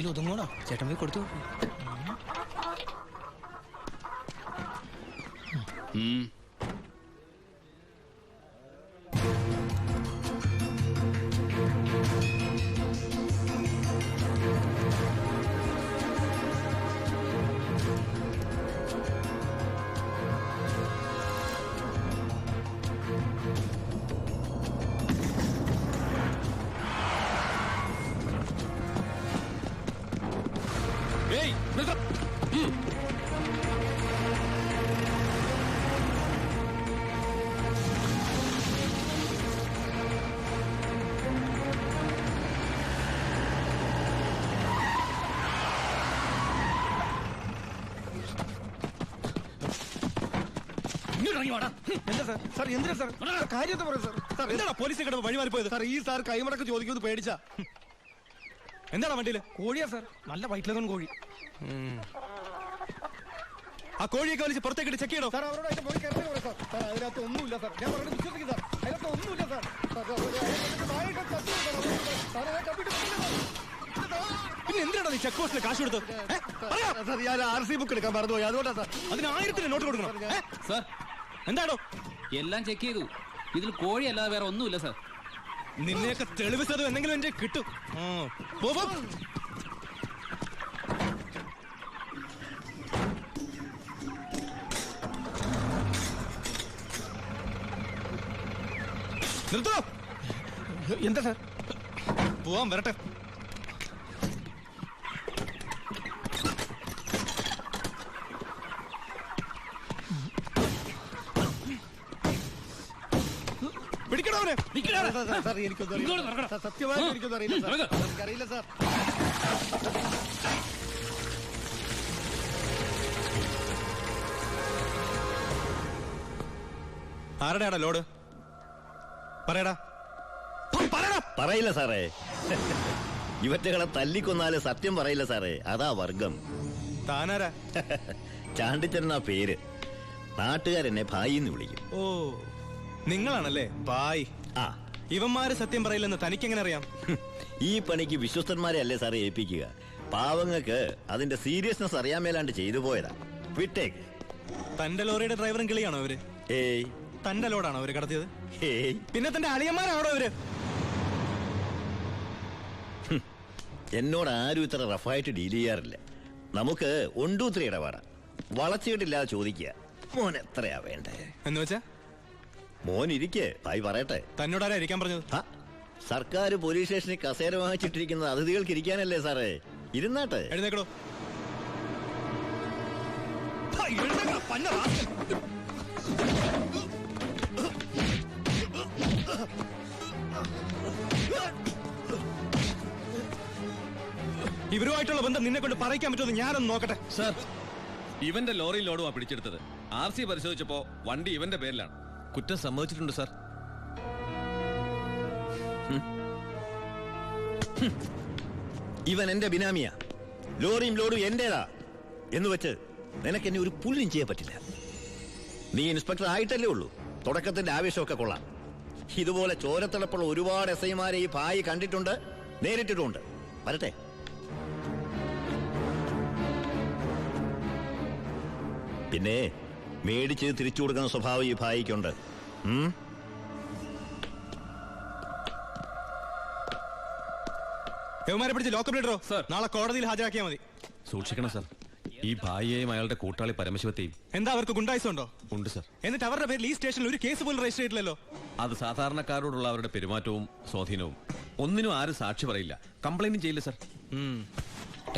എവിടെയെങ്കിലും ഒതുങ്ങോടാ. ചേട്ടൻ പോയി കൊടുത്തു. പോലീസ് വഴിമാറി പോയത് സാർ. ഈ സാർ കൈമടക്ക് ചോദിക്കുന്നത് പേടിച്ചാ. എന്താണ് വണ്ടിയില്? കോഴിയാ സാർ, നല്ല വയറ്റിലൊന്നും കോഴി. ആ കോഴിയൊക്കെ വലിച്ച് പുറത്തേക്ക് ചെക്ക് ചെയ്യണോ? അതിനകത്ത് ഒന്നുമില്ല സാർ. ഞാൻ പറഞ്ഞു വിശ്വസിക്കും സാർ. അതിനകത്ത് ഒന്നുമില്ല സാർ. പിന്നെ എന്തിനാണ് നീ ചെക്ക് പോസ്റ്റിൽ കാശ് കൊടുത്തത്? ഞാൻ RC ബുക്ക് എടുക്കാൻ മറന്നുപോയി, അതുകൊണ്ടാ സാർ. അതിന് 1000 നോട്ട് കൊടുക്കണം സാർ. എന്താണോ? എല്ലാം ചെക്ക് ചെയ്തു. ഇതിൽ കോഴി അല്ലാതെ വേറെ ഒന്നുമില്ല സാർ. നിന്നെയൊക്കെ തെളിവിച്ചത് എന്തെങ്കിലും എന്റെ കിട്ടും. നിർത്തോ. എന്താ സാർ? പോവാൻ വരട്ടെ. പിടിക്കണവനെ. സത്യമായിട്ട് എനിക്കൊന്നും അറിയില്ല സാർ. ആരുടെയാടാ ലോഡ്? പറയടാ. പറയില്ല സാറേ. ഇവറ്റകളെ തല്ലിക്കൊന്നാല് സത്യം പറയില്ല സാറേ. അതാ വർഗം. താനാരാ? ചാണ്ടിച്ചനാ പേര്. നാട്ടുകാരെന്നെ ഭായിന്ന് വിളിക്കും. ഓ, നിങ്ങളാണല്ലേ ഭായ്. ആ, ഇവന്മാര് സത്യം പറയില്ലെന്ന് തനിക്കെങ്ങനെ അറിയാം? ഈ പണിക്ക് വിശ്വസ്തന്മാരെ അല്ലേ സാറേ ഏൽപ്പിക്കുക. പാവങ്ങൾക്ക് അതിന്റെ സീരിയസ്നെസ് അറിയാൻ മേലാണ്ട് ചെയ്തു പോയതാ. വിട്ടേക്ക്. തന്റെ ലോറിയുടെ ഡ്രൈവറും കിളിയാണോ അവര്? ഏയ്. തന്റെ ലോഡാണോ അവര് കടത്തിയത്? ഏയ്. പിന്നെ തന്റെ അളിയന്മാരാണോ അവര്? എന്നോട് ആരും ഇത്ര റഫായിട്ട് ഡീൽ ചെയ്യാറില്ല. നമുക്ക് 1 2 3 ഇടപാടാ. വളച്ചിട്ടില്ലാതെ ചോദിക്കുക. മോൻ എത്രയാ വേണ്ടേ എന്ന് വെച്ചാ? മോൻ ഇരിക്കേ, ഭായി പറയട്ടെ. തന്നോടാരാ ഇരിക്കാൻ പറഞ്ഞത്? സർക്കാർ പോലീസ് സ്റ്റേഷനിൽ കസേര വാങ്ങിച്ചിട്ടിരിക്കുന്നത് അതിഥികൾക്ക് ഇരിക്കാനല്ലേ സാറേ. ഇരുന്നാട്ടെ. എഴുന്നേക്കടോ. ഇവരുമായിട്ടുള്ള ബന്ധം നിന്നെ കൊണ്ട് പറയിക്കാൻ പറ്റുമെന്ന് ഞാനൊന്ന് നോക്കട്ടെ. സാർ, ഇവന്റെ ലോറി ലോഡുമാ പിടിച്ചെടുത്തത്. RC പരിശോധിച്ചപ്പോ വണ്ടി ഇവന്റെ പേരിലാണ്. കുറ്റം സമ്മതിച്ചിട്ടുണ്ട് സാർ. ഇവൻ എന്റെ ബിനാമിയാ. ലോറിയും ലോഡും എന്റേതാ എന്ന് വെച്ച് നിനക്ക് എന്നെ ഒരു പുല്ലും ചെയ്യാൻ പറ്റില്ല. നീ ഇൻസ്പെക്ടർ ആയിട്ടല്ലേ ഉള്ളൂ. തുടക്കത്തിന്റെ ആവേശമൊക്കെ കൊള്ളാം. ഇതുപോലെ ചോരത്തിളപ്പുള്ള ഒരുപാട് SI-മാരെ ഈ ഭായി കണ്ടിട്ടുണ്ട്, നേരിട്ടിട്ടുണ്ട്. വരട്ടെ. പിന്നെ മേടിച്ച് തിരിച്ചു കൊടുക്കുന്ന സ്വഭാവം ഈ ഭായിക്കുണ്ട്. യവന്മാരെ പിടിച്ച് ലോക്കപ്പിലിടോ. നാളെ കോടതിയിൽ ഹാജരാക്കിയാൽ മതി. സൂക്ഷിക്കണം സാർ. ഈ ഭായിയെയും അയാളുടെ കൂട്ടാളി പരമശിവത്തെയും. എന്താ അവർക്ക് ഗുണ്ടായിസുണ്ടോ? ഉണ്ട് സാർ. എന്നിട്ട് അവരുടെ പേരിൽ ഈ സ്റ്റേഷനിൽ ഒരു കേസ് പോലും രജിസ്റ്റർ ചെയ്തില്ലല്ലോ. അത് സാധാരണക്കാരോടുള്ള അവരുടെ പെരുമാറ്റവും സ്വാധീനവും. ഒന്നിനും ആരും സാക്ഷി പറയില്ല, കംപ്ലൈന്റും ചെയ്യില്ല സാർ.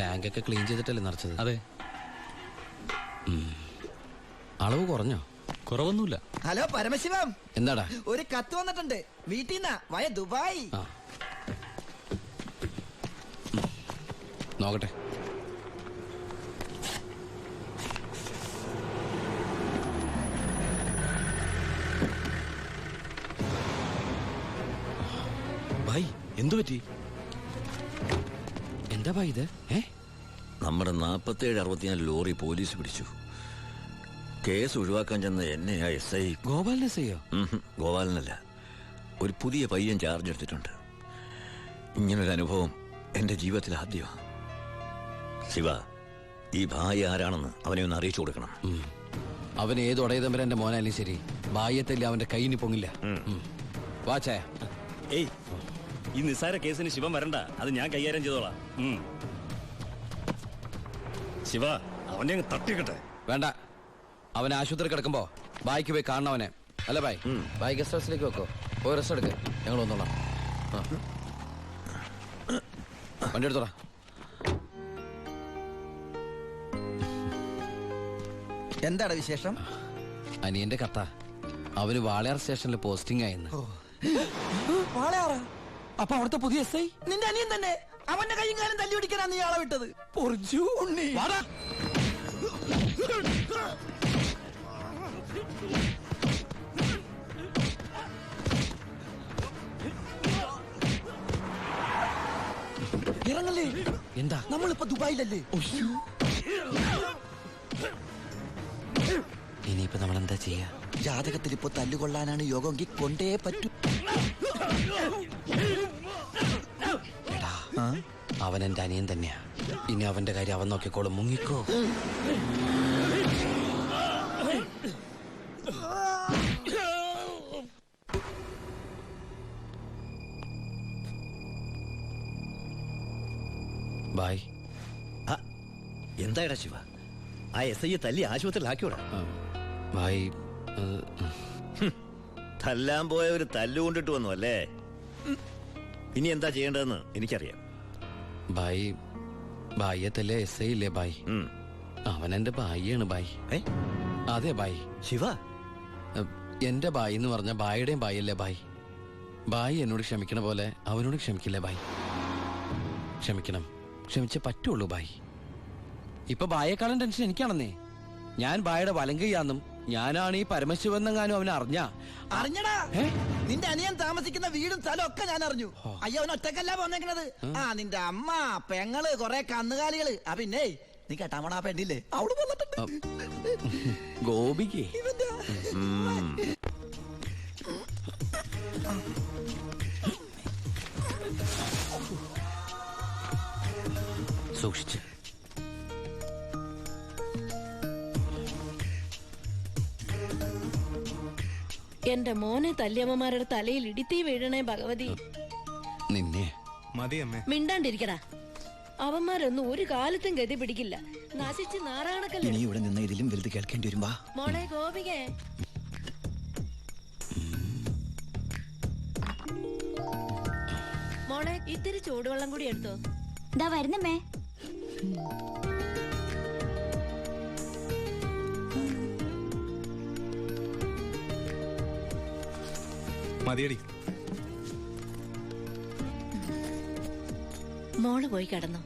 ടാങ്കൊക്കെ ക്ലീൻ ചെയ്തിട്ടല്ലേ നിറച്ചത്? അതെ. അളവ് കുറഞ്ഞോ? കുറവൊന്നുമില്ല. ഹലോ പരമശിവം, എന്താടാ? ഒരു കത്ത് വന്നിട്ടുണ്ട് വീട്ടിൽ നിന്നാ. വയ ദുബായ്. നോക്കട്ടെ. ഭായ്, എന്തു പറ്റി? എന്താ ഭായ് ഇത്? നമ്മുടെ 47-64 ലോറി പോലീസ് പിടിച്ചു. കേസ് ഒഴിവാക്കാൻ ചെന്ന എന്നെയാ SI. ഗോപാലനെ ചെയ്യോ? ഗോപാലനല്ല, ഒരു പുതിയ പയ്യൻ ചാർജ് എടുത്തിട്ടുണ്ട്. ഇങ്ങനൊരു അനുഭവം എന്റെ ജീവിതത്തിൽ ആദ്യമാണ്. ശിവ, ഈ ഭായി ആരാണെന്ന് അവനെ ഒന്ന് അറിയിച്ചു കൊടുക്കണം. അവൻ ഏത് ഒടയതമ്പരന്റെ മോനായാലും ശരി, ബാഹ്യത്തല്ലേ അവന്റെ കൈയിന് പൊങ്ങില്ല. വാച്ചേ. ഏയ്, ഈ നിസ്സാര കേസിന് ശിവൻ വരണ്ട, അത് ഞാൻ കൈകാര്യം ചെയ്തോളാം. ശിവ, അവനെ അങ്ങ് തട്ടിക്കട്ടെ. വേണ്ട, അവൻ ആശുപത്രി കിടക്കുമ്പോ ബായിക്ക് പോയി കാണണം അവനെ. അല്ല ബായ്, ബായ് ഗസ്റ്റ് ഹൗസിലേക്ക് വെക്കോ, പോയി റെസ്റ്റ് എടുക്ക്, ഞങ്ങൾ വന്നോളാം. വണ്ടി എടുത്തോളാം. എന്താണ് വിശേഷം? അനിയന്റെ കത്ത, അവന് വാളയാർ സ്റ്റേഷനിൽ പോസ്റ്റിംഗ് ആയെന്ന്. വാളയാറ്? അപ്പൊ അവിടുത്തെ പുതിയ എസ് ഐ നിന്റെ അനിയൻ തന്നെ. അവന്റെ കൈയും കാലം തല്ലി പിടിക്കാനാ നീ ആളെ വിട്ടത്. പൊറിച്ചു ഉണ്ണി. ഇറങ്ങല്ലേ. എന്താ? നമ്മളിപ്പോ ദുബായിലല്ലേ? ഇനിയിപ്പോ നമ്മൾ എന്താ ചെയ്യാ? ജാതകത്തിൽ ഇപ്പൊ തല്ലുകൊള്ളാനാണ് യോഗമെങ്കിൽ കൊണ്ടേ പറ്റൂ. എടാ, അവൻ എന്റെ അനിയൻ തന്നെയാ. ഇനി അവന്റെ കാര്യം അവൻ നോക്കിക്കോളും. മുങ്ങിക്കോ. ബായ്. എന്തായടാ ശിവ, ആ SI തല്ലി ആശുപത്രിയിലാക്കിയോടാ? ബായ്, തല്ലാൻ പോയ ഒരു തല്ലുകൊണ്ടിട്ട് വന്നു അല്ലേ? ഇനി എന്താ ചെയ്യേണ്ടതെന്ന് എനിക്കറിയാം. ബായ്, ബായ്യത്തല്ലേ എസ് ഐ ഇല്ലേ ബായ്? അവൻ എന്റെ ബായിയാണ് ബായ്. അതെ ബായ്. ശിവ, എന്റെ ബായി എന്ന് പറഞ്ഞ ബായിയുടെയും ബായല്ലേ ബായ്? ബായി എന്നോട് ക്ഷമിക്കണ പോലെ അവനോട് ക്ഷമിക്കില്ലേ ബായ്? ക്ഷമിക്കണം, ക്ഷമിച്ചേ പറ്റുള്ളൂ ബായ്. ഇപ്പൊ ബായേക്കാളും ടെൻഷൻ എനിക്കാണെന്നേ. ഞാൻ ബായുടെ വലങ്കയാന്നും ഞാനാണ് ഈ പരമശിവനെങ്ങാനും അവനെ അറിഞ്ഞടാ. നിന്റെ അനിയൻ താമസിക്കുന്ന വീടും സ്ഥലം ഒക്കെ ഞാൻ അറിഞ്ഞു. അയ്യോ, അവൻ ഒറ്റക്കല്ല പോന്നേക്കണത്. നിന്റെ അമ്മ, പെങ്ങള്, കൊറേ കന്നുകാലികള്. പിന്നെ നീ കേട്ടാമണ ആ പെണ്ണില്ലേ, അവള് വന്നിട്ടുണ്ട്. ഗോപിക്ക് സൂക്ഷിച്ച്. എന്റെ മോനെ തല്ലിയമ്മമാരുടെ തലയിൽ ഇടിത്തീ വീഴണേ ഭഗവതി. നിന്നെ മതിയമ്മേ. മിണ്ടാണ്ടിരിക്കടാ. അവന്മാരൊന്നും ഒരു കാലത്തും ഗതി പിടിക്കില്ല. നശിച്ച് നാറാണക്കല്ലേ. നീ ഇവിടെ നിന്ന് ഇതിലും വലുത് കേൾക്കേണ്ടി വരുമ്പോ. മോളെ ഗോപികേ, മോളെ ഇത്തിരി ചൂടുവെള്ളം കൂടി എടുത്തോ. ദാ വരുന്നമ്മേ. മതിയടി. മോള് പോയി കിടന്നോ.